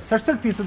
67%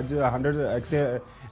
100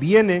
BNA,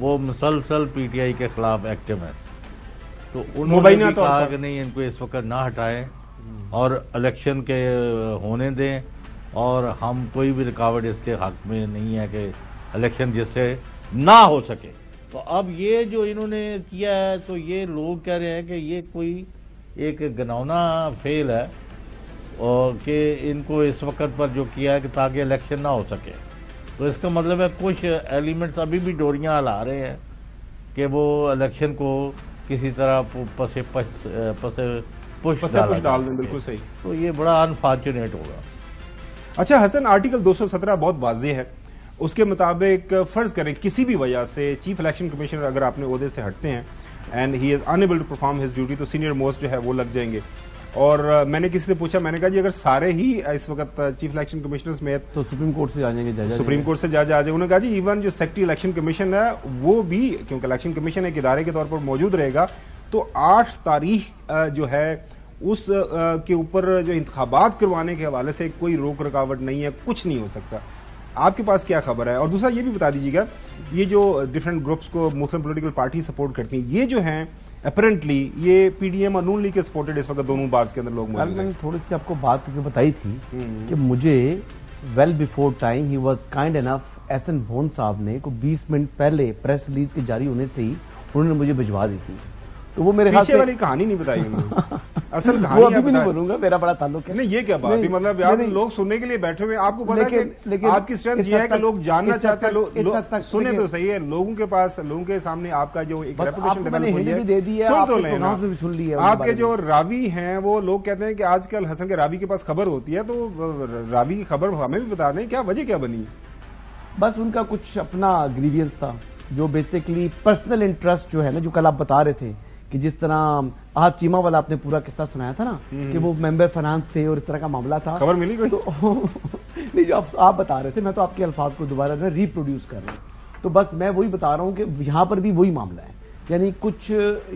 وہ مسلسل P T I کے خلاف ایکٹیو ہیں. تو انہوں نے بھی کہا کہ نہیں ان کو اس وقت نہ ہٹائیں اور الیکشن کے ہونے دیں, اور ہم کوئی بھی رکاوٹ اس کے حق میں نہیں ہے کہ الیکشن جس سے نہ ہو سکے. تو اب یہ جو انہوں نے کیا ہے تو یہ لوگ کہہ رہے ہیں کہ یہ کوئی ایک گنونا فیل ہے, اور کہ ان کو اس وقت پر جو کیا ہے کہ تاکہ الیکشن نہ ہو سکے. تو اس کا مطلب ہے کچھ ایلیمنٹس ابھی بھی ڈوریاں ہلا رہے ہیں کہ وہ الیکشن کو کسی طرح پش ڈال دیں. بالکل صحیح. تو یہ بڑا انفارچونیٹ ہوگا. اچھا حسن, آرٹیکل 217 بہت واضح ہے. اس کے مطابق فرض کریں کسی بھی وجہ سے چیف الیکشن کمشنر اگر اپنے عہدے سے ہٹتے ہیں and he is unable to perform his duty, تو سینئر موسٹ جو ہے وہ لگ جائیں گے. اور میں نے کسی سے پوچھا, میں نے کہا جی اگر سارے ہی اس وقت چیف الیکشن کمشنرز میں تو سپریم کورٹ سے آ جائیں گے, سپریم کورٹ سے جج آ جائے. انہوں نے کہا جی ایون جو سیکٹری الیکشن کمیشن ہے وہ بھی, کیونکہ الیکشن کمیشن ایک ادارے کے طور پر موجود رہے گا, تو 8 تاریخ جو ہے اس کے اوپر جو انتخابات کروانے کے حوالے سے کوئی روک رکاوٹ نہیں ہے, کچھ نہیں ہو سکتا. آپ کے پاس کیا خبر ہے؟ اور دوسرا یہ بھی بتا دیجیے گا, یہ جو ڈفرینٹ گروپس کو مختلف پولیٹیکل پارٹی سپورٹ کرتی ہیں, یہ جو ہیں اپیرنٹلی یہ پی ڈی ایم اور نون لیگ کے سپورٹڈ اس وقت دونوں بارز کے اندر لوگ موجود ہیں. میں نے تھوڑی سی آپ کو بات بتائی تھی کہ مجھے ویل بیفور ٹائم ہی was kind enough, S N Bhawan صاحب نے کو 20 منٹ پہلے پریس ریلیز کے جاری ہونے سے ہی انہوں نے مجھے بھجوا دی تھی. تو وہ میرے پیچھے والی کہانی نہیں بتائی انہوں نے, اصل کہانی ابھی بھی نہیں بولوں گا, میرا بڑا تعلق ہے. نہیں یہ کیا بات ہے, مطلب یار لوگ سننے کے لیے بیٹھے ہوئے, آپ کو پتا ہے کہ آپ کی اسٹرینتھ یہ ہے کہ لوگ جاننا چاہتے ہیں, سنیں تو صحیح ہے, لوگوں کے پاس, لوگوں کے سامنے آپ کا جو ایک ریپوٹیشن ڈیولپ ہوئی ہے سن تو لیں. آپ کے جو راوی ہیں وہ لوگ کہتے ہیں کہ آج کل حسن کے راوی کے پاس خبر ہوتی ہے, تو راوی کی خبر ہمیں بھی بتا دیں کیا وجہ کیا بنی. بس ان کا کچھ اپنا گریوینس تھا, جو بیسکلی پرسنل انٹرسٹ جو ہے نا, جو کل آپ بتا رہے تھے کہ جس طرح آپ چیما والا آپ نے پورا قصہ سنایا تھا نا کہ وہ ممبر فائنانس تھے اور اس طرح کا معاملہ تھا. خبر ملی کوئی؟ نہیں, جو آپ بتا رہے تھے, میں تو آپ کے الفاظ کو دوبارہ ریپروڈیوس کر رہا ہوں. تو بس میں وہی بتا رہا ہوں کہ یہاں پر بھی وہی معاملہ ہے, یعنی کچھ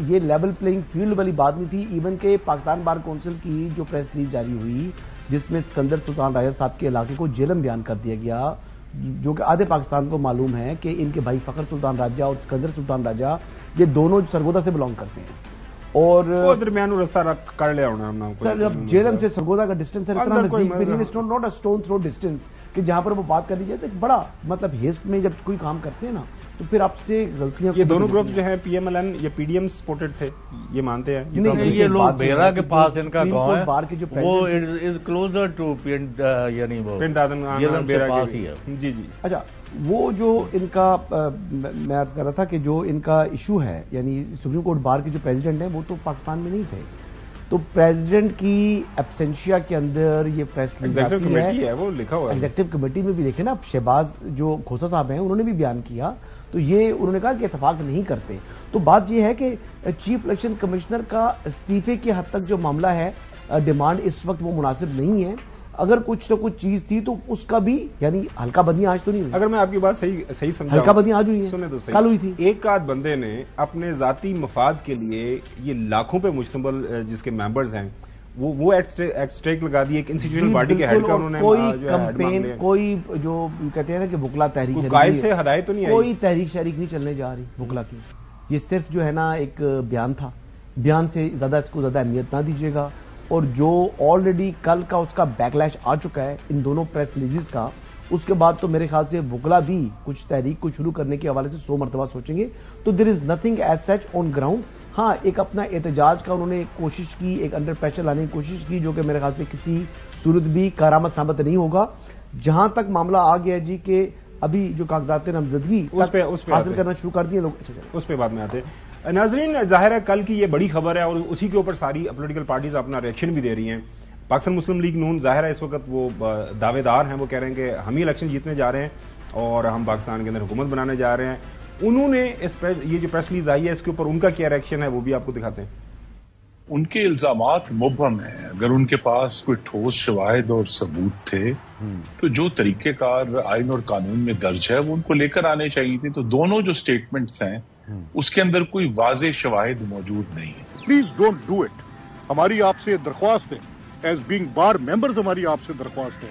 یہ لیول پلینگ فیلڈ والی بات نہیں تھی. ایون کہ پاکستان بار کونسل کی جو پریس ریلیز جاری ہوئی جس میں سکندر سلطان راجہ صاحب کے علاقے کو جیلم بیان کر دیا گیا, جو کہ آدھے پاکستان کو معلوم ہے کہ ان کے بھائی فخر سلطان راجہ اور سکندر سلطان راجہ یہ دونوں سرگودا سے بلانگ کرتے ہیں. اور درمیان رستہ کر لیا ہونا سر, جب جیلم سے سرگودا کا ڈسٹینس ہے اتنا نزدیک, not a stone through distance, کہ جہاں پر وہ بات کر لی جائے تو ایک بڑا مطلب ہیسٹ میں جب کوئی کام کرتے ہیں نا تو پھر آپ سے غلطیاں. یہ دونوں گروپ جو ہیں پی ایم ایل این یا پی ڈی ایم سپورٹڈ تھے, یہ مانتے ہیں. یہ لوگ بیرا کے پاس ان کا گاؤں ہے, وہ از کلوزر ٹو پنڈ, یعنی وہ جیلم کے پاس ہی ہے. جی جی. اچھا, وہ جو ان کا میں عرض کر رہا تھا کہ جو ان کا ایشو ہے, یعنی سپریم کورٹ بار کے جو پریزیڈنٹ ہیں وہ تو پاکستان میں نہیں تھے, تو پریزیڈنٹ کی ایبسینشیا کے اندر یہ پریس ریلیز ہے, وہ لکھا ہوا ہے ایگزیکٹو کمیٹی میں بھی. دیکھیں نا, شہباز جو کھوسا صاحب ہیں انہوں نے بھی بیان کیا, تو یہ انہوں نے کہا کہ اتفاق نہیں کرتے. تو بات یہ ہے کہ چیف الیکشن کمشنر کا استعفے کی حد تک جو معاملہ ہے, ڈیمانڈ اس وقت وہ مناسب نہیں ہے. اگر کچھ تو کچھ چیز تھی تو اس کا بھی, یعنی ہلکا بدنی آج تو نہیں ہوئی. اگر میں آپ کی بات صحیح سمجھا, ہلکا بدنی آج ہوئی ہے, سنیں تو صحیح, کل ہوئی تھی. ایک آدھ بندے نے اپنے ذاتی مفاد کے لیے یہ لاکھوں پہ مشتمل جس کے ممبرز ہیں وہ ایٹ اسٹیک لگا دی ایک انسٹیٹیوشنل باڈی کے ہیڈ کا. انہوں نے کوئی کمپین, کوئی جو کہتے ہیں نا کہ وکلا تحریک, قائد سے ہدایت تو نہیں آئی, کوئی تحریک شریک نہیں چلنے جا رہی وکلا کی. یہ صرف جو ہے نا ایک بیان تھا, بیان سے زیادہ اس کو زیادہ اہمیت نہ دیجیے گا. اور جو آلریڈی کل کا اس کا بیک لیش آ چکا ہے ان دونوں پریس ریلیزز کا, اس کے بعد تو میرے خیال سے وکلا بھی کچھ تحریک کو شروع کرنے کے حوالے سے 100 مرتبہ سوچیں گے. تو there is nothing as such on ground. ہاں, ایک اپنا احتجاج کا انہوں نے کوشش کی, ایک انڈر پریشر لانے کی کوشش کی, جو کہ میرے خیال سے کسی صورت بھی کارآمد ثابت نہیں ہوگا. جہاں تک معاملہ آ گیا جی کہ ابھی جو کاغذات نامزدگی حاصل کرنا شروع کر دیے لوگ, اس پہ بعد میں آتے ہیں. ناظرین, ظاہر ہے کل کی یہ بڑی خبر ہے اور اسی کے اوپر ساری پولیٹیکل پارٹیز اپنا ریئیکشن بھی دے رہی ہیں. پاکستان مسلم لیگ نون ظاہر ہے اس وقت وہ دعوے دار ہیں, وہ کہہ رہے ہیں کہ ہم ہی الیکشن جیتنے جا رہے ہیں اور ہم پاکستان کے اندر حکومت بنانے جا رہے ہیں. انہوں نے یہ جو پریس ریلیز آئی ہے اس کے اوپر ان کا کیا ریئیکشن ہے وہ بھی آپ کو دکھاتے ہیں. ان کے الزامات مبہم ہیں. اگر ان کے پاس کوئی ٹھوس شواہد اور ثبوت تھے تو جو طریقہ کار آئین اور قانون میں درج ہے وہ ان کو لے کر آنے چاہیے تھے. تو دونوں جو سٹیٹمنٹس ہیں اس کے اندر کوئی واضح شواہد موجود نہیں ہے. Please don't do it. ہماری آپ سے درخواست ہے, ایز بینگ بار ممبرز ہماری آپ سے درخواست ہے.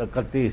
31,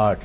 8,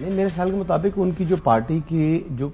نہیں، میرے خیال کے مطابق ان کی جو پارٹی کی جو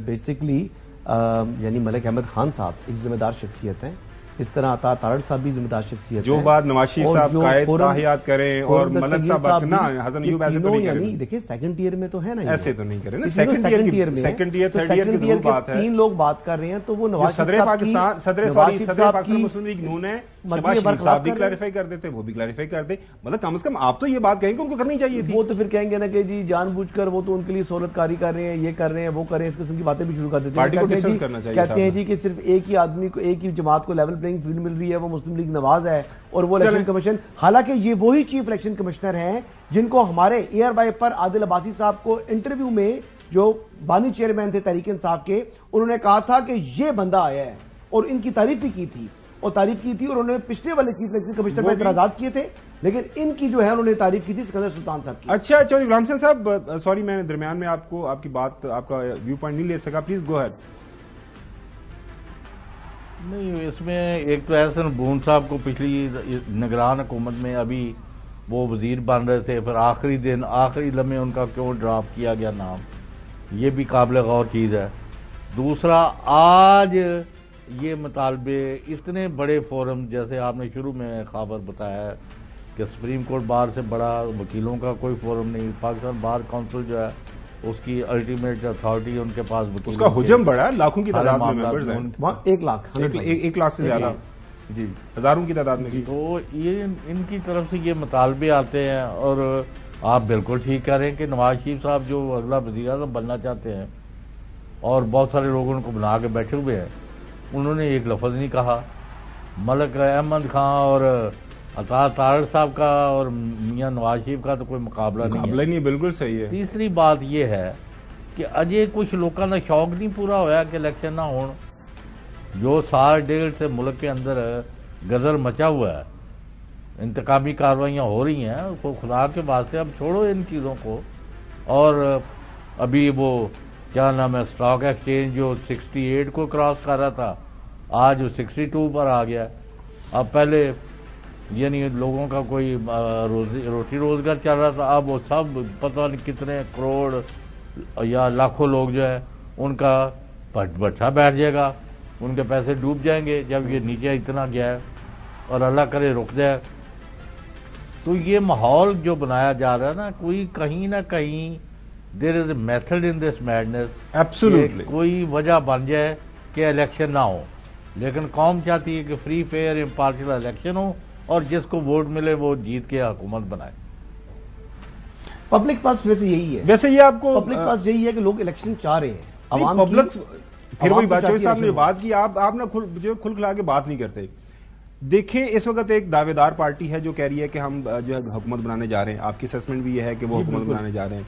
بیسکلی یعنی ملک احمد خان صاحب ایک ذمہ دار شخصیت ہیں، اس طرح عطا تارڑ صاحب بھی ذمہ دار شخصیت جو ہیں. بات نواز شریف اور صاحب جو قائد فوراً تاحیات کریں اور ملک صاحب بات کرنا، حسن ایوب ایسے تو نہیں کریں، دیکھیں سیکنڈ ٹیئر میں تو ہے نا، ایسے تو نہیں کریں نا. سیکنڈ ٹیئر میں سیکنڈ ٹیئر تھرڈ ایئر کی ضرور بات ہے. 3 لوگ بات کر رہے ہیں تو وہ نواز صدر پاکستان صدر پاکستان مسلم لیگ نون ہے، شہباز شریف صاحب بھی کلیریفائی کر دیتے، وہ بھی کلیریفائی کر دیں. مطلب کم از کم آپ تو یہ بات کہیں کہ ان کو کرنی چاہیے تھی. وہ تو پھر کہیں گے نا کہ جی جان بوجھ کر وہ تو ان کے لیے سہولت کاری کر رہے ہیں، یہ کر رہے ہیں، وہ کر رہے ہیں، اس قسم کی باتیں بھی شروع کر دیتے ہیں. پارٹی کو ڈسکس کرنا چاہیے. کہتے ہیں جی کہ صرف ایک ہی آدمی کو، ایک ہی جماعت کو لیول پلینگ فیلڈ مل رہی ہے، وہ مسلم لیگ نواز ہے اور وہ الیکشن کمیشن. حالانکہ یہ وہی چیف الیکشن کمشنر ہیں جن کو ہمارے ایئر بائی پر عادل عباسی صاحب کو انٹرویو میں، جو بانی چیئرمین تھے تحریک انصاف کے، انہوں نے کہا تھا کہ یہ بندہ آیا ہے اور ان کی تعریف بھی کی تھی اور انہوں نے پچھلے والے چیف الیکشن کمشنر میں اعتراضات کیے تھے، لیکن ان کی جو ہے انہوں نے تعریف کی تھی سکندر سلطان صاحب کی. اچھا چودھری غلام حسین صاحب، سوری میں درمیان میں آپ کی بات، آپ کا ویو پوائنٹ نہیں لے سکا، پلیز گو ہیڈ. نہیں، اس میں ایک تو احسن بون صاحب کو پچھلی نگران حکومت میں ابھی وہ وزیر بن رہے تھے، پھر آخری لمحے ان کا کیوں ڈراپ کیا گیا نام، یہ بھی قابل غور چیز ہے. دوسرا، آج یہ مطالبے اتنے بڑے فورم، جیسے آپ نے شروع میں خبر بتایا ہے کہ سپریم کورٹ بار سے بڑا وکیلوں کا کوئی فورم نہیں، پاکستان بار کونسل جو ہے اس کی الٹیمیٹ اتھارٹی ان کے پاس، اس کا حجم بڑا ہے، لاکھوں کی تعداد میں ممبرز ہیں، 1 لاکھ سے زیادہ، جی ہزاروں کی تعداد میں. تو یہ ان کی طرف سے یہ مطالبے آتے ہیں. اور آپ بالکل ٹھیک کہہ رہے ہیں کہ نواز شریف صاحب جو اگلا وزیر اعظم بننا چاہتے ہیں اور بہت سارے لوگ ان کو بنا کے بیٹھے ہوئے ہیں، انہوں نے ایک لفظ نہیں کہا. ملک احمد خان اور عطا تارڑ صاحب کا اور میاں نواز شریف کا تو کوئی مقابلہ نہیں. بالکل صحیح ہے. تیسری بات یہ ہے کہ اجے کچھ لوگوں کا شوق نہیں پورا ہویا کہ الیکشن نہ ہون. جو سال ڈیڑھ سے ملک کے اندر گدر مچا ہوا ہے، انتقامی کارروائیاں ہو رہی ہیں، تو خدا کے واسطے اب چھوڑو ان چیزوں کو. اور ابھی وہ کیا نام ہے، اسٹاک ایکسچینج جو 68 کو کراس کر رہا تھا، آج وہ 62 پر آ گیا. اب پہلے یعنی لوگوں کا کوئی روٹی روزگار چل رہا تھا، اب وہ سب پتہ نہیں کتنے کروڑ یا لاکھوں لوگ جو ہے ان کا بٹھا بیٹھ جائے گا، ان کے پیسے ڈوب جائیں گے جب یہ نیچے اتنا گیا ہے، اور اللہ کرے رک جائے. تو یہ ماحول جو بنایا جا رہا ہے نا، کوئی کہیں نہ کہیں there is a method in this madness. Absolutely کوئی وجہ بن جائے کہ الیکشن نہ ہو، لیکن قوم چاہتی ہے کہ فری فیئر امپارشل الیکشن ہو اور جس کو ووٹ ملے وہ جیت کے حکومت بنائے. پبلک پاس ویسے یہی ہے، ویسے یہ آپ کو پبلک پاس یہی ہے کہ لوگ الیکشن چاہ رہے ہیں. عوام پبلک پھر وہی بات چوہدری صاحب نے جو الیکشن بات کی، آپ نا کھل کھلا کے بات نہیں کرتے. دیکھیں اس وقت ایک دعوے دار پارٹی ہے جو کہہ رہی ہے کہ ہم جو ہے حکومت بنانے جا رہے ہیں. آپ کی اسسمنٹ بھی یہ ہے کہ وہ حکومت بنانے جا رہے ہیں.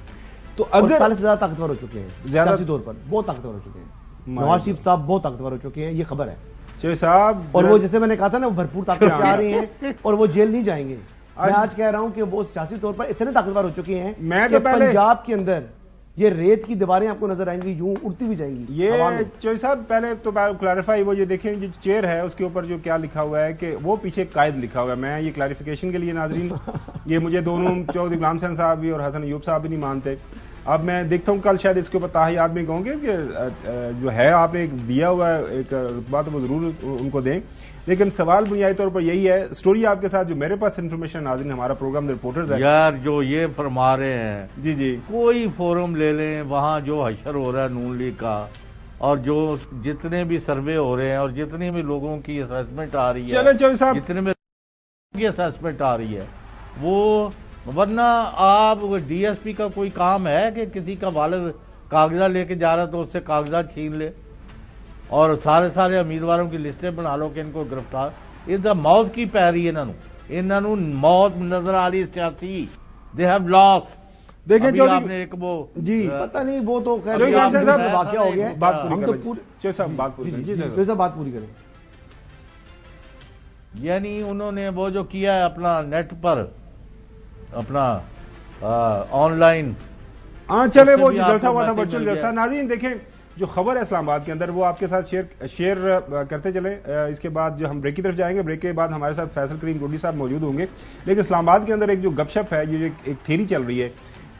تو اگر پہلے سے زیادہ طاقتور ہو چکے ہیں، سیاسی طور پر بہت طاقتور ہو چکے ہیں. نواز شریف صاحب بہت طاقتور ہو چکے ہیں، یہ خبر ہے. چوہدری صاحب، اور وہ جیسے میں نے کہا تھا نا، وہ بھرپور طاقت سے آ رہے ہیں اور وہ جیل نہیں جائیں گے. میں آج کہہ رہا ہوں کہ وہ سیاسی طور پر اتنے طاقتور ہو چکے ہیں کہ پنجاب کے اندر یہ ریت کی دیواریں آپ کو نظر آئیں گی، یوں اڑتی بھی جائیں گی. یہ چوہدری صاحب پہلے تو کلیریفائی، وہ یہ دیکھیں جو چیئر ہے اس کے اوپر جو کیا لکھا ہوا ہے کہ وہ پیچھے قائد لکھا ہوا ہے. میں یہ کلیریفیکیشن کے لیے ناظرین، یہ مجھے دونوں چودھری غلام حسین صاحب بھی اور حسن ایوب صاحب بھی نہیں مانتے. اب میں دیکھتا ہوں کل شاید اس کے اوپر تاحیات میں کہوں گے کہ جو ہے آپ نے دیا ہوا ہے ایک رتبہ تو وہ ضرور ان کو دیں. لیکن سوال بنیادی طور پر یہی ہے، سٹوری آپ کے ساتھ جو میرے پاس انفارمیشن ناظرین، ہمارا پروگرام رپورٹرز ہے یار جو یہ فرما رہے ہیں، جی کوئی فورم لے لیں، وہاں جو حشر ہو رہا ہے نون لیگ کا، اور جو جتنے بھی سروے ہو رہے ہیں اور جتنے بھی لوگوں کی اسیسمنٹ آ رہی ہے، چلے چوہدری صاحب، جتنے بھی کی اسیسمنٹ آ رہی ہے وہ، ورنہ آپ ڈی ایس پی کا کوئی کام ہے کہ کسی کا والد کاغذات لے کے جا رہا تو اس سے کاغذات چھین لے اور سارے امیدواروں کی لسٹیں بنا لو کہ ان کو گرفتار. یہ موت کی پی رہی ہے، انہوں موت نظر آ رہی ہے سیاسی. They have lost. دیکھیں آپ نے ایک وہ جی پتہ نہیں، وہ تو خیر واقعہ ہو گیا. بات پوری کریں. یعنی انہوں نے وہ جو کیا ہے اپنا نیٹ پر اپنا آن لائن، چلے وہ جلسہ ہوا تھا ورچوئل جلسہ. ناظرین دیکھیں جو خبر ہے اسلام آباد کے اندر وہ آپ کے ساتھ شیئر کرتے چلیں. اس کے بعد جو ہم بریک کی طرف جائیں گے، بریک کے بعد ہمارے ساتھ فیصل کریم گوڈی صاحب موجود ہوں گے. لیکن اسلام آباد کے اندر ایک جو گپ شپ ہے، یہ ایک تھیری چل رہی ہے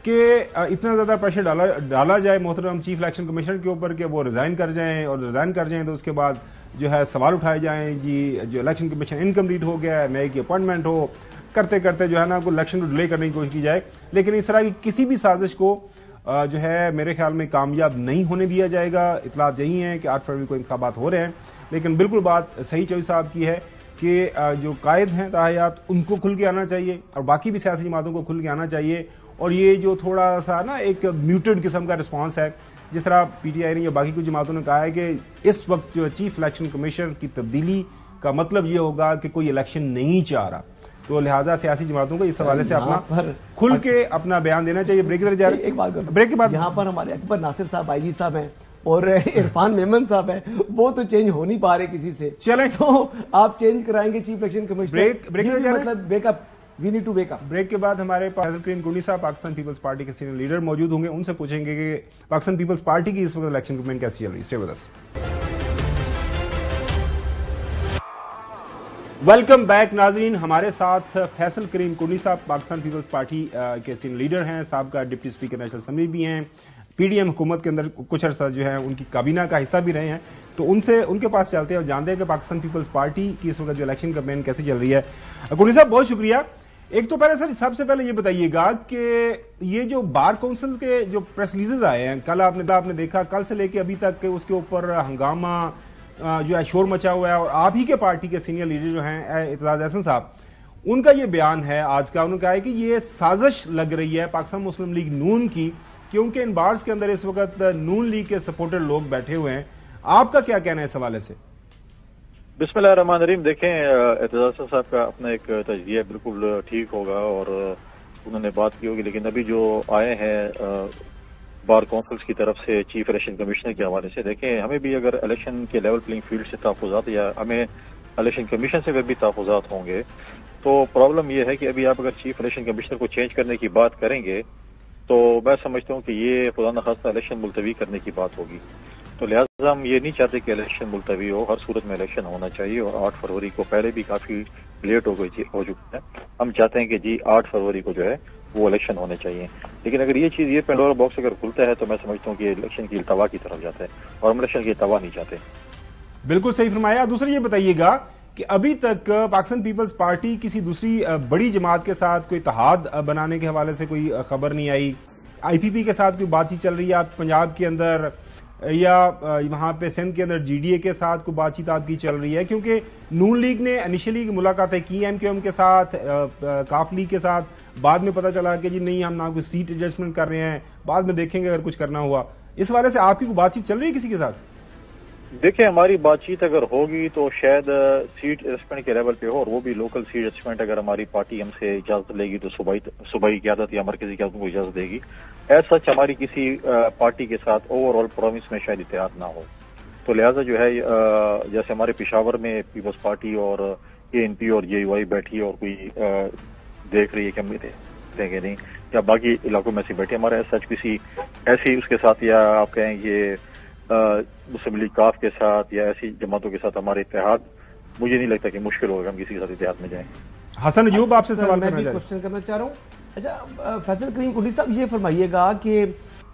کہ اتنا زیادہ پریشر ڈالا جائے محترم چیف الیکشن کمیشنر کے اوپر کہ وہ ریزائن کر جائیں، اور ریزائن کر جائیں تو اس کے بعد جو ہے سوال اٹھائے جائیں جی جو الیکشن کمیشن انکمپلیٹ ہو گیا ہے، نئے کی اپوائنٹمنٹ ہو، کرتے کرتے جو ہے نا کوئی الیکشن کو ڈیلے کرنے کی کوشش کی جائے. لیکن اس طرح کی کسی بھی سازش کو جو ہے میرے خیال میں کامیاب نہیں ہونے دیا جائے گا. اطلاعات یہی ہیں کہ 8 فروری کو انتخابات ہو رہے ہیں، لیکن بالکل بات صحیح چوہدری صاحب کی ہے کہ جو قائد ہیں تاحیات ان کو کھل کے آنا چاہیے اور باقی بھی سیاسی جماعتوں کو کھل کے آنا چاہیے. اور یہ جو تھوڑا سا نا ایک میوٹڈ قسم کا رسپانس ہے، جس طرح پی ٹی آئی نے یا باقی کچھ جماعتوں نے کہا ہے کہ اس وقت جو چیف الیکشن کمیشنر کی تبدیلی کا مطلب یہ ہوگا کہ کوئی الیکشن نہیں چاہ رہا، تو لہٰذا سیاسی جماعتوں کو اس حوالے سے اپنا کھل کے اپنا بیان دینا چاہیے. بریک کے بعد یہاں پر ہمارے اکبر ناصر صاحب آئی جی صاحب ہیں اور عرفان میمن صاحب ہیں، وہ تو چینج ہو نہیں پا رہے کسی سے. چلیں تو آپ چینج کرائیں گے چیف الیکشن کمیشنر؟ مطلب wake up, we need to wake up. Break کے بعد ہمارے فیصل کریم کنڈی صاحب پاکستان پیپلز پارٹی کے سینئر لیڈر موجود ہوں گے. ان سے پوچھیں گے کہ پاکستان پیپلز پارٹی کی اس وقت الیکشن کیمپین کیسی چل رہی ہے. Stay with us. Welcome back ناظرین. ہمارے ساتھ فیصل کریم کنڈی صاحب پاکستان پیپلز پارٹی کے سینئر لیڈر ہیں، سابقہ ڈپٹی اسپیکر نیشنل اسمبلی بھی ہیں، پی ڈی ایم حکومت کے اندر کچھ عرصہ جو ہے ان کی کابینہ کا حصہ بھی رہے ہیں. تو ان کے پاس چلتے ہیں اور جانتے ہیں کہ پاکستان پیپلز پارٹی کی اس وقت جو الیکشن کیمپین کیسی چل رہی ہے. کنڈی صاحب بہت شکریہ. ایک تو پہلے سر سب سے پہلے یہ بتائیے گا کہ یہ جو بار کونسل کے جو پریس ریلیزز آئے ہیں کل آپ نے دیکھا، کل سے لے کے ابھی تک اس کے اوپر ہنگامہ جو ہے شور مچا ہوا ہے، اور آپ ہی کے پارٹی کے سینئر لیڈر جو ہیں اعتزاز احسن صاحب، ان کا یہ بیان ہے آج کا. انہوں نے کہا ہے کہ یہ سازش لگ رہی ہے پاکستان مسلم لیگ نون کی، کیونکہ ان بارز کے اندر اس وقت نون لیگ کے سپورٹر لوگ بیٹھے ہوئے ہیں. آپ کا کیا کہنا ہے اس حوالے سے؟ بسم اللہ الرحمن الرحیم. دیکھیں اعتزاز صاحب کا اپنا ایک تجزیہ بالکل ٹھیک ہوگا اور انہوں نے بات کی ہوگی، لیکن ابھی جو آئے ہیں بار کونسلز کی طرف سے چیف الیکشن کمیشنر کے حوالے سے، دیکھیں ہمیں بھی اگر الیکشن کے لیول پلینگ فیلڈ سے تحفظات یا ہمیں الیکشن کمیشن سے اگر بھی تحفظات ہوں گے تو پرابلم یہ ہے کہ ابھی آپ اگر چیف الیکشن کمشنر کو چینج کرنے کی بات کریں گے تو میں سمجھتا ہوں کہ یہ خدا نخواستہ الیکشن ملتوی کرنے کی بات ہوگی. تو لہٰذا ہم یہ نہیں چاہتے کہ الیکشن ملتوی ہو، ہر صورت میں الیکشن ہونا چاہیے، اور 8 فروری کو پہلے بھی کافی لیٹ ہو چکا ہے. ہم چاہتے ہیں کہ جی 8 فروری کو جو ہے وہ الیکشن ہونے چاہیے. لیکن اگر یہ چیز یہ پینڈورا باکس اگر کھلتا ہے تو میں سمجھتا ہوں کہ الیکشن کی التوا کی طرف جاتا ہے، اور ہم الیکشن کی التوا نہیں چاہتے. بالکل صحیح فرمایا. دوسرا یہ بتائیے گا کہ ابھی تک پاکستان پیپلز پارٹی کسی دوسری بڑی جماعت کے ساتھ کوئی اتحاد بنانے کے حوالے سے کوئی خبر نہیں آئی. آئی پی پی کے ساتھ کوئی بات چیت چل رہی ہے پنجاب کے اندر، یا وہاں پہ سندھ کے اندر جی ڈی اے کے ساتھ کوئی بات چیت آپ کی چل رہی ہے؟ کیونکہ نون لیگ نے انیشلی ملاقاتیں کی ایم کیو ایم کے ساتھ، کاف لیگ کے ساتھ، بعد میں پتہ چلا کہ جی نہیں ہم نہ کوئی سیٹ ایڈجسٹمنٹ کر رہے ہیں، بعد میں دیکھیں گے اگر کچھ کرنا ہوا. اس حوالے سے آپ کی کوئی بات چیت چل رہی ہے کسی کے ساتھ؟ دیکھیں ہماری بات چیت اگر ہوگی تو شاید سیٹ ایڈجسٹمنٹ کے لیول پہ ہو، اور وہ بھی لوکل سیٹ ایڈجسٹمنٹ اگر ہماری پارٹی ہم سے اجازت لے گی تو صوبائی قیادت یا مرکزی قیادت کو اجازت دے گی. ایز سچ ہماری کسی پارٹی کے ساتھ اوور آل پروونس میں شاید اتحاد نہ ہو. تو لہٰذا جو ہے جیسے ہمارے پشاور میں پیپلز پارٹی اور اے این پی اور جے یو آئی بیٹھی اور کوئی دیکھ رہی ہے کہ ہم دیں گے نہیں، یا باقی علاقوں میں سے بیٹھے، ہمارا ایز سچ کسی ایسی اس کے ساتھ، یا آپ کہیں کہ مسلم لیگ کاف کے ساتھ یا ایسی جماعتوں کے ساتھ ہمارے اتحاد، مجھے نہیں لگتا کہ مشکل ہوگا ہم کسی کے ساتھ اتحاد میں جائیں. حسن ایوب آپ سے سوال میں بھی کوشچن کرنا چاہ رہا ہوں. اچھا فیصل کریم کنڈی صاحب یہ فرمائیے گا کہ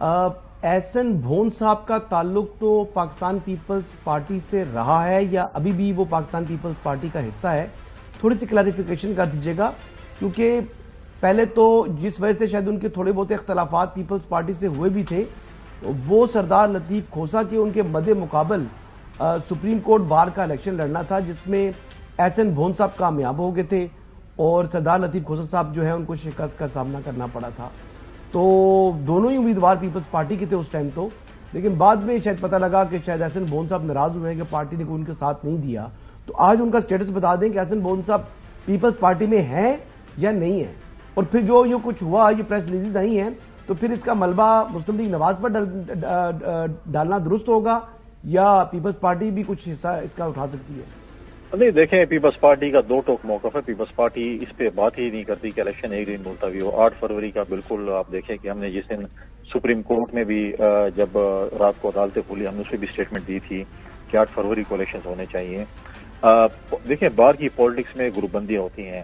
احسن بھون صاحب کا تعلق تو پاکستان پیپلز پارٹی سے رہا ہے یا ابھی بھی وہ پاکستان پیپلز پارٹی کا حصہ ہے؟ تھوڑی سی کلیریفیکیشن کر دیجیے گا، کیونکہ پہلے تو جس وجہ سے شاید ان کے تھوڑے بہت اختلافات پیپلز پارٹی سے ہوئے بھی تھے، وہ سردار لطیف کھوسا کے ان کے مد مقابل سپریم کورٹ بار کا الیکشن لڑنا تھا، جس میں احسن بھون صاحب کامیاب ہو گئے تھے اور سردار لطیف کھوسا صاحب جو ہے ان کو شکست کا سامنا کرنا پڑا تھا. تو دونوں ہی امیدوار پیپلز پارٹی کے تھے اس ٹائم تو، لیکن بعد میں شاید پتہ لگا کہ شاید احسن بھون صاحب ناراض ہوئے ہیں کہ پارٹی نے کوئی ان کے ساتھ نہیں دیا. تو آج ان کا سٹیٹس بتا دیں کہ احسن بھون صاحب پیپلز پارٹی میں ہیں یا نہیں ہیں، اور پھر جو یہ کچھ ہوا، یہ پریس ریلیزز آئی ہیں، تو پھر اس کا ملبہ مسلم لیگ نواز پر ڈالنا درست ہوگا یا پیپلز پارٹی بھی کچھ حصہ اس کا اٹھا سکتی ہے؟ نہیں دیکھیں، پیپلز پارٹی کا دو ٹوک موقف ہے. پیپلز پارٹی اس پہ بات ہی نہیں کرتی کہ الیکشن ایک دن ملتوی ہو. 8 فروری کا بالکل آپ دیکھیں کہ ہم نے جس دن سپریم کورٹ میں بھی جب رات کو عدالتیں کھلی، ہم نے اس پہ بھی اسٹیٹمنٹ دی تھی کہ 8 فروری کو الیکشن ہونے چاہیے. دیکھیں بار کی پالیٹکس میں گروپ بندیاں ہوتی ہیں.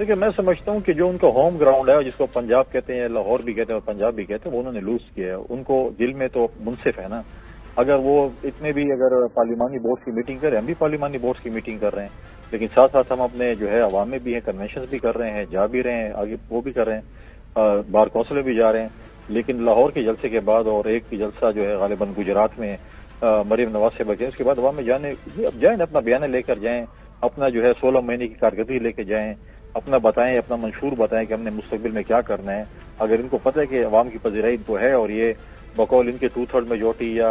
دیکھیے میں سمجھتا ہوں کہ جو ان کا ہوم گراؤنڈ ہے جس کو پنجاب کہتے ہیں، لاہور بھی کہتے ہیں اور پنجاب بھی کہتے ہیں، وہ انہوں نے لوز کیا ہے. ان کو دل میں تو منصف ہے نا. اگر وہ اتنے بھی اگر پارلیمانی بورڈ کی میٹنگ کریں، ہم بھی پارلیمانی بورڈ کی میٹنگ کر رہے ہیں، لیکن ساتھ ساتھ ہم اپنے جو ہے عوام میں بھی ہیں، کنونشنز بھی کر رہے ہیں، جا بھی رہے ہیں، آگے وہ بھی کر رہے ہیں، بار کونسل میں بھی جا رہے ہیں. لیکن لاہور کے جلسے کے بعد اور ایک جلسہ جو ہے غالباً گجرات میں مریم نواز سے بچے، اس کے بعد عوام میں جانے جائیں، اپنا بیانہ لے کر جائیں، اپنا جو ہے 16 مہینے کی کارکردگی لے کے جائیں، اپنا بتائیں، اپنا منشور بتائیں کہ ہم نے مستقبل میں کیا کرنا ہے. اگر ان کو پتہ ہے کہ عوام کی پذیرائی ان کو ہے اور یہ بقول ان کے 2/3 میجورٹی یا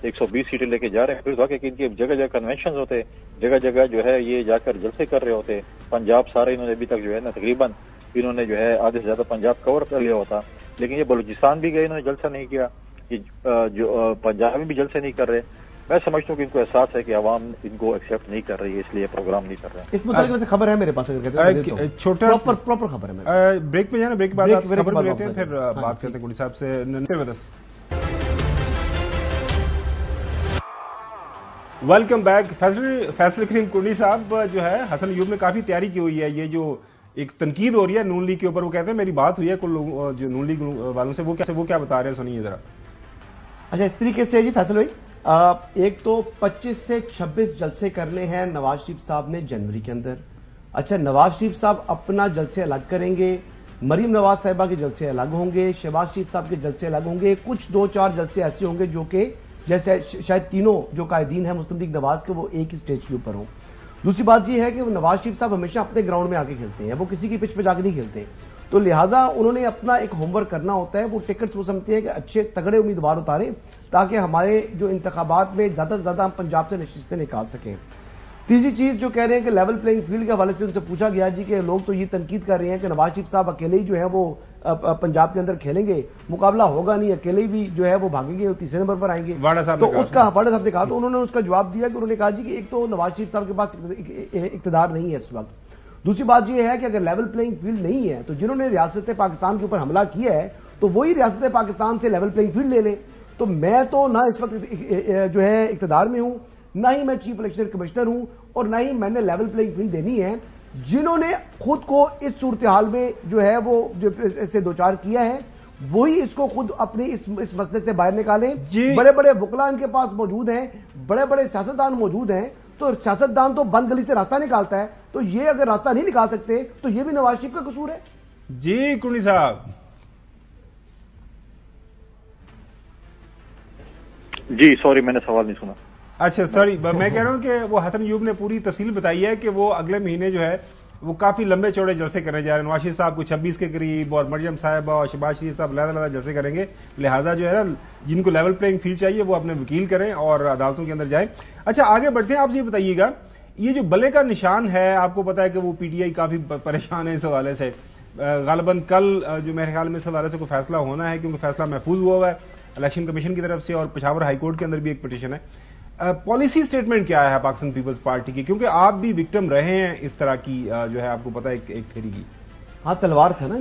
120 سیٹیں لے کے جا رہے ہیں، پھر واقعی کہ ان کے جگہ جگہ کنونشنز ہوتے، جگہ جگہ جو ہے یہ جا کر جلسے کر رہے ہوتے. پنجاب سارا انہوں نے ابھی تک جو ہے نا تقریباً انہوں نے جو ہے آدھے سے زیادہ پنجاب کور کر لیا ہوتا. لیکن یہ بلوچستان بھی گئے، انہوں نے جلسہ نہیں کیا، یہ جو پنجاب میں بھی جلسے نہیں کر رہے. میں سمجھتا ہوں کہ ان کو احساس ہے کہ عوام ان کو ایکسیپٹ نہیں کر رہی ہے، اس لیے پروگرام نہیں کر رہے. اس متعلق ویسے خبر ہے میرے پاس، چھوٹا پراپر خبر ہے. بریک پہ جانا، بریک کے بعد خبر بھی لیتے ہیں، پھر بات کرتے ہیں کوڑی صاحب سے. Welcome back. فیصل کریم کوڑی صاحب جو ہے حسن ایوب نے کافی تیاری کی ہوئی ہے. یہ جو ایک تنقید ہو رہی ہے نون لیگ کے اوپر، وہ کہتے ہیں میری بات ہوئی ہے کل لوگوں جو نون لیگ والوں سے، وہ کیا بتا رہے ہیں، سنیے ذرا. اچھا اس طریقے سے جی فیصل بھائی، ایک تو 25 سے 26 جلسے کرنے ہیں نواز شریف صاحب نے جنوری کے اندر. اچھا نواز شریف صاحب اپنا جلسے الگ کریں گے، مریم نواز صاحبہ کے جلسے الگ ہوں گے، شہباز شریف صاحب کے جلسے الگ ہوں گے، کچھ 2-4 جلسے ایسے ہوں گے جو کہ جیسے شاید تینوں جو قائدین ہیں مسلم لیگ نواز کے وہ ایک ہی سٹیج کے اوپر ہوں. دوسری بات یہ ہے کہ نواز شریف صاحب ہمیشہ اپنے گراؤنڈ میں آ کے کھیلتے ہیں، وہ کسی کی پچ پہ جا کے نہیں کھیلتے. تو لہٰذا انہوں نے اپنا ایک ہوم ورک کرنا ہوتا ہے. وہ ٹکٹس وہ سمجھتے ہیں کہ اچھے تگڑے امیدوار اتاریں تاکہ ہمارے جو انتخابات میں زیادہ سے زیادہ ہم پنجاب سے نشستیں نکال سکیں. تیسری چیز جو کہہ رہے ہیں کہ لیول پلینگ فیلڈ کے حوالے سے ان سے پوچھا گیا جی کہ لوگ تو یہ تنقید کر رہے ہیں کہ نواز شریف صاحب اکیلے ہی جو ہے وہ پنجاب کے اندر کھیلیں گے، مقابلہ ہوگا نہیں، اقیلے ہی بھی جو ہے وہ بھاگیں گے اور تیسرے نمبر پر آئیں گے. تو اس کا واڑا صاحب نے کہا، تو انہوں نے اس کا جواب دیا کہ انہوں نے کہا جی کہ ایک تو نواز شریف صاحب کے پاس اقتدار نہیں ہے اس وقت. دوسری بات یہ ہے کہ اگر لیول پلینگ فیلڈ نہیں ہے تو جنہوں نے ریاست پاکستان کے اوپر حملہ کیا ہے تو وہی ریاست پاکستان سے لیول پلینگ فیلڈ لے لیں. تو میں تو نہ اس وقت جو ہے اقتدار میں ہوں، نہ ہی میں چیف الیکشن کمشنر ہوں، اور نہ ہی میں نے لیول پلینگ فیلڈ دینی ہے. جنہوں نے خود کو اس صورتحال میں جو ہے وہ سے دوچار کیا ہے وہی اس کو خود اپنی اس مسئلے سے باہر نکالیں. بڑے بڑے وکلا ان کے پاس موجود ہیں، بڑے بڑے سیاستدان موجود ہیں، تو سیاستدان تو بند گلی سے راستہ نکالتا ہے. تو یہ اگر راستہ نہیں نکال سکتے تو یہ بھی نواز شریف کا قصور ہے. جی کنی صاحب. جی سوری میں نے سوال نہیں سنا. اچھا سوری، میں کہہ رہا ہوں کہ وہ حسن ایوب نے پوری تفصیل بتائی ہے کہ وہ اگلے مہینے جو ہے وہ کافی لمبے چوڑے جلسے کرنے جا رہے ہیں. نواز شریف صاحب کو 26 کے قریب اور مریم صاحبہ اور شہباز شریف صاحب علیحدہ جلسے کریں گے. لہٰذا جو ہے نا جن کو لیول پلینگ فیلڈ چاہیے وہ اپنے وکیل کریں اور عدالتوں کے اندر جائیں. اچھا آگے بڑھتے ہیں. آپ یہ بتائیے گا یہ جو بلے کا نشان ہے، آپ کو پتا ہے کہ وہ پی ٹی آئی کافی پریشان ہے اس حوالے سے. غالباً کل جو میرے خیال میں اس حوالے سے کوئی فیصلہ ہونا ہے کیونکہ فیصلہ محفوظ ہوا ہے الیکشن کمیشن کی طرف سے اور پشاور ہائی کورٹ کے اندر بھی ایک پٹیشن ہے. پالیسی سٹیٹمنٹ کیا ہے پاکستان پیپلز پارٹی کی، کیونکہ آپ بھی وکٹم رہے ہیں اس طرح کی جو ہے آپ کو پتا ہے ایک تھیری کی. ہاں تلوار تھا نا.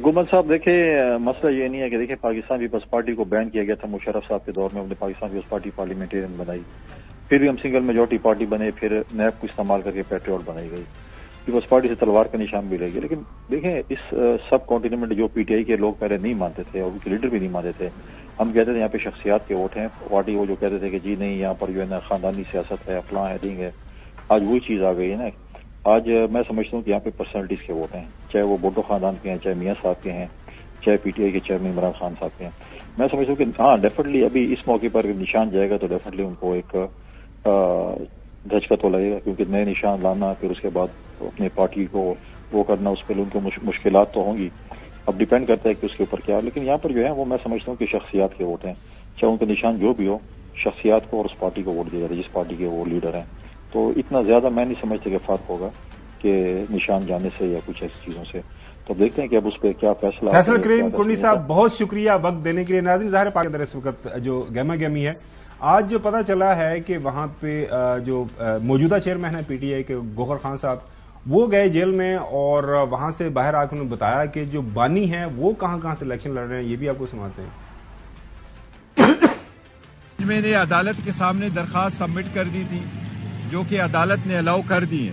گمل صاحب دیکھیں مسئلہ یہ نہیں ہے کہ دیکھیں پاکستان پیپلز پارٹی کو بین کیا گیا تھا مشرف صاحب کے دور میں، انہوں نے پاکستان پیپلز پارٹی پارلیمنٹرین بنائی، پھر بھی ہم سنگل میجورٹی پارٹی بنے، پھر نیب کو استعمال کر کے پیٹریوٹ بنائی گئی. پیپلز پارٹی سے تلوار کا نشان بھی رہ گیا. لیکن دیکھیں اس سب کانٹیننٹ جو پی ٹی آئی کے لوگ پہلے نہیں مانتے تھے اور ان کے لیڈر بھی نہیں مانتے تھے. ہم کہتے تھے یہاں پہ شخصیات کے ووٹ ہیں، پارٹی وہ جو کہتے تھے کہ جی نہیں یہاں پر جو ہے نا خاندانی سیاست ہے، فلاں ہے، ڈنگ ہے. آج وہی چیز آ گئی ہے نا. آج میں سمجھتا ہوں کہ یہاں پہ پرسنالٹیز کے ووٹ ہیں، چاہے وہ بھٹو خاندان کے ہیں، چاہے میاں صاحب کے ہیں، چاہے پی ٹی آئی کے چیئرمین عمران خان صاحب کے ہیں. میں سمجھتا ہوں کہ ہاں ڈیفینیٹلی ابھی اس موقع پر نشان جائے گا تو ڈیفینیٹلی ان کو ایک دھچکا تو لگے گا، کیونکہ نئے نشان لانا پھر اس کے بعد اپنے پارٹی کو وہ کرنا، اس پہ ان کو مشکلات تو ہوں گی. اب ڈیپینڈ کرتا ہے کہ اس کے اوپر کیا. لیکن یہاں پر جو ہے وہ میں سمجھتا ہوں کہ شخصیات کے ووٹ ہیں، چاہے ان کا نشان جو بھی ہو، شخصیات کو اور اس پارٹی کو ووٹ دیا جاتا ہے جس پارٹی کے وہ لیڈر ہیں. تو اتنا زیادہ میں نہیں سمجھتا کہ فرق ہوگا کہ نشان جانے سے یا کچھ ایسی چیزوں سے. تو دیکھتے ہیں کہ اب اس پہ کیا فیصلہ. فیصل کریم کنڈی صاحب بہت شکریہ وقت دینے کے لیے. ناظرین ظاہر پاک اندر اس وقت جو گہما گہمی ہے، آج جو پتا چلا ہے کہ وہاں پہ جو موجودہ چیئرمین ہے پی ٹی آئی کے گوہر خان صاحب وہ گئے جیل میں اور وہاں سے باہر آ کے انہوں نے بتایا کہ جو بانی ہیں وہ کہاں کہاں سے الیکشن لڑ رہے ہیں. یہ بھی آپ کو سناتے ہیں. میں نے عدالت کے سامنے درخواست سبمٹ کر دی تھی جو کہ عدالت نے الاؤ کر دی ہے.